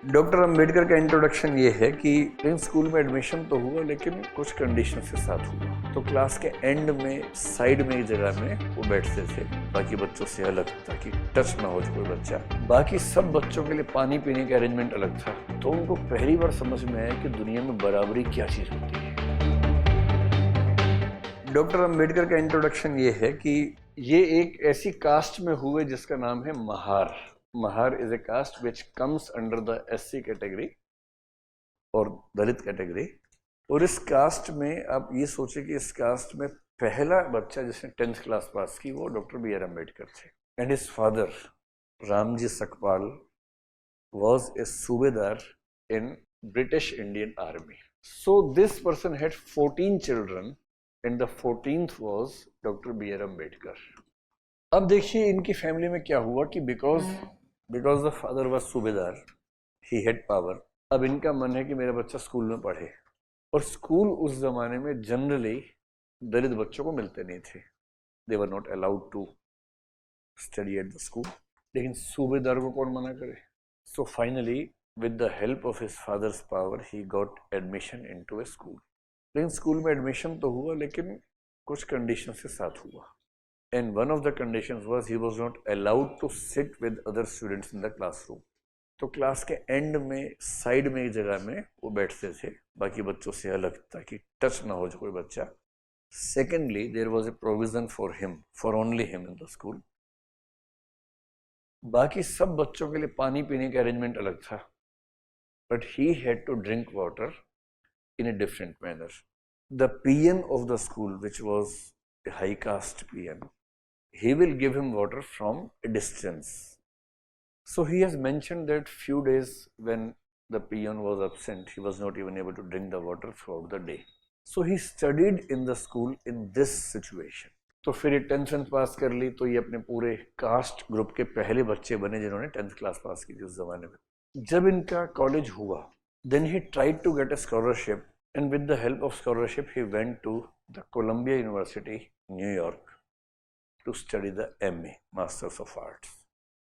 Doctor Ambedkar का introduction ये है कि इन स्कूल में एडमिशन तो हुआ लेकिन कुछ कंडीशंस के साथ हुआ। तो क्लास के एंड में साइड में एक जगह में वो बैठते थे बाकी बच्चों से अलग, ताकि टच ना हो कोई बच्चा। बाकी सब बच्चों के लिए पानी पीने का अरेंजमेंट अलग था। तो उनको पहली बार समझ में आया कि दुनिया में बराबरी क्या चीज होती है। डॉक्टर अंबेडकर का इंट्रोडक्शन ये है कि ये एक ऐसी कास्ट में हुए जिसका नाम है Mahar. Mahar is a caste which comes under the SC category और दलित कैटेगरी। और इस कास्ट में आप ये सोचे कि इस कास्ट में पहला बच्चा जिसने 10th क्लास पास की वो डॉक्टर बी आर अम्बेडकर थे। And his father Ramji Sakpal was a सूबेदार in British Indian Army. So this person had 14 children and the 14th was Dr. B R Ambedkar. अब देखिए इनकी फैमिली में क्या हुआ कि बिकॉज द फादर वॉज सूबेदार, ही हैड पावर। अब इनका मन है कि मेरा बच्चा स्कूल में पढ़े, और स्कूल उस जमाने में जनरली दलित बच्चों को मिलते नहीं थे। They were not allowed to study at the school. लेकिन सूबेदार को कौन मना करे। So finally with the help of his father's power he got admission into a school. लेकिन स्कूल में एडमिशन तो हुआ लेकिन कुछ कंडीशन के साथ हुआ। And one of the conditions was he was not allowed to sit with other students in the classroom. तो क्लास के एंड में साइड में एक जगह में वो बैठते थे बाकी बच्चों से अलग, ताकि टच ना हो कोई बच्चा। Secondly there was a provision for him, for only him in the school. बाकी सब बच्चों के लिए पानी पीने का अरेंजमेंट अलग था, but he had to drink water in a different manner. The peon of the school which was a high caste peon, he will give him water from a distance. So he has mentioned that few days when the peon was absent, he was not even able to drink the water throughout the day. So he studied in the school in this situation. तो फिर ये 10th पास कर ली, तो ये अपने पूरे caste group के पहले बच्चे बने जिन्होंने 10th क्लास पास की थी उस जमाने में। जब इनका कॉलेज हुआ, then he tried to get a scholarship, and with the help of scholarship he went to the Columbia University, New York, to study the MA, Masters of Arts.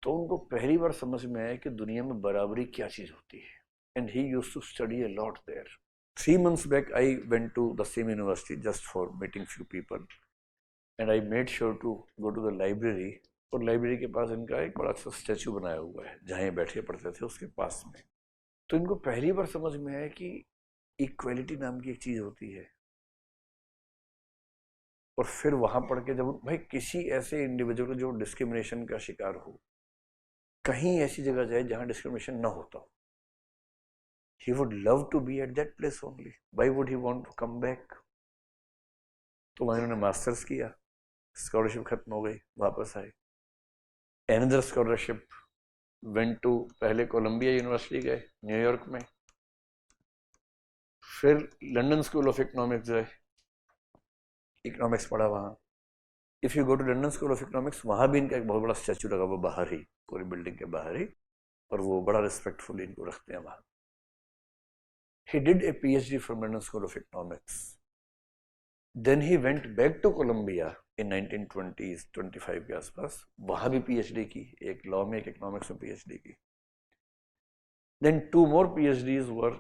तो उनको पहली बार समझ में आया कि दुनिया में बराबरी क्या चीज होती है। And he used to study a lot there. 3 months back, I went to the same university just for meeting few people, and I made sure to go to the library. और लाइब्रेरी के पास इनका एक बड़ा सा statue बनाया हुआ है जहाँ ये बैठे पढ़ते थे उसके पास में। तो इनको पहली बार समझ में आया कि इक्वेलिटी नाम की एक चीज होती है। और फिर वहां पढ़ के जब भाई किसी ऐसे इंडिविजुअल जो डिस्क्रिमिनेशन का शिकार हो, कहीं ऐसी जगह जाए जहां डिस्क्रिमिनेशन ना होता हो, he would love to be at that place only. Why would he want to come back? तो वहां इन्होंने मास्टर्स किया, स्कॉलरशिप खत्म हो गई, वापस आए। एनदर स्कॉलरशिप वेंट टू, पहले कोलंबिया यूनिवर्सिटी गए न्यूयॉर्क में, फिर लंदन स्कूल ऑफ इकोनॉमिक्स गए, इकोनॉमिक्स पढ़ा वहाँ। If you go to London School of economics, वहाँ भी इनका एक बहुत बड़ा स्टैचू लगा हुआ बाहर ही, पूरी बिल्डिंग के बाहर ही, और वो बड़ा रिस्पेक्टफुली इनको रखते हैं वहाँ। He did a PhD from London School of Economics. Then he went back to Columbia in 1920s 25 के आसपास, वहाँ भी PhD की, एक लॉ में एक इकोनॉमिक्स में PhD की। Then 2 more PhDs were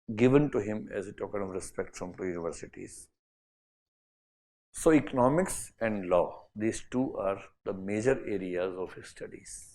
given to him as a token of respect from 2 universities. So economics and law, these two are the major areas of his studies.